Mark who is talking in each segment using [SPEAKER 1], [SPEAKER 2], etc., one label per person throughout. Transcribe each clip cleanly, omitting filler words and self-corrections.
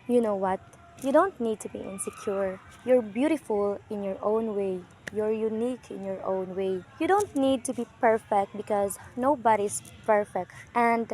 [SPEAKER 1] You know what? You don't need to be insecure. You're beautiful in your own way. You're unique in your own way. You don't need to be perfect because nobody's perfect. And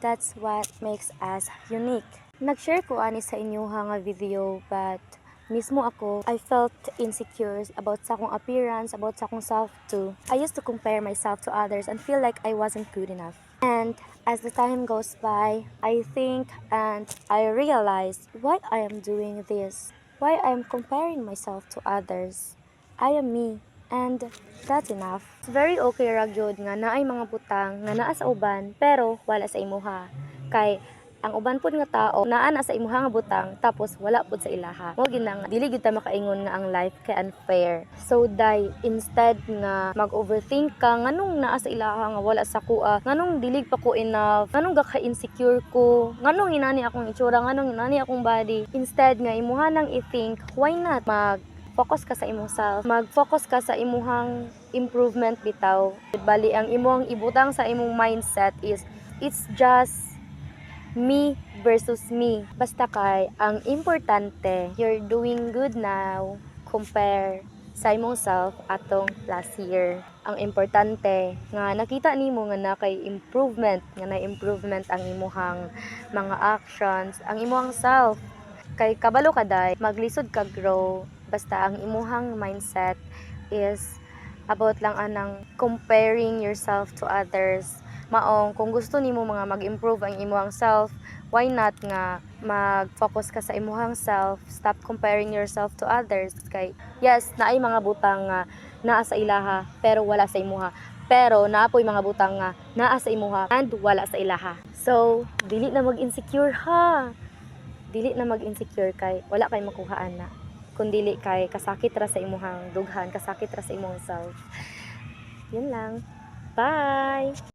[SPEAKER 1] that's what makes us unique. Nag-share ko ani sa inyo nga video, but mismo ako, I felt insecure about sa akong appearance, about sa akong self too. I used to compare myself to others and feel like I wasn't good enough. And as the time goes by, I think and I realize why I am doing this, why I'm comparing myself to others. I am me, and that's enough. It's very okay ra gyud nga naay mga butang nga naa sa uban pero wala sa imuha. Kay ang uban pud nga tao naa na sa imuha nga butang tapos wala pud sa ilaha. Mao ginang dili gyud ta makaingon nga ang life kay unfair. So instead nga mag-overthink ka nganong naa sa ilaha nga wala sa kuha, nganong dili pa ko enough, nganong ga ka-insecure ko, nganong inani akong itsura, nganong inani akong body. Instead nga imuha nang i-think, why not focus ka sa imong self, mag-focus ka sa imuhang improvement bitaw. Bali ang imong ibutang sa imong mindset is it's just me versus me. Basta kay ang importante, you're doing good now compare sa imong self atong last year. Ang importante nga nakita nimo nga na kay improvement, nga na improvement ang imuhang mga actions, ang imuhang self. Kay kabalo ka day, maglisod ka grow, basta ang imuhang mindset is about lang anang comparing yourself to others. Maong kung gusto nimo mga mag-improve ang imuhang self, why not nga mag-focus ka sa imuhang self, stop comparing yourself to others. Kay yes, naay mga butang nga naa sa ilaha pero wala sa imuha. Pero naapoy mga butang nga naa sa imuha and wala sa ilaha. So, dili na mag-insecure ha. Dili na mag-insecure kay wala kay makuhaan na. Kung dili kay kasakit ra sa imuhang dughan, kasakit ra sa imong self. Yun lang. Bye!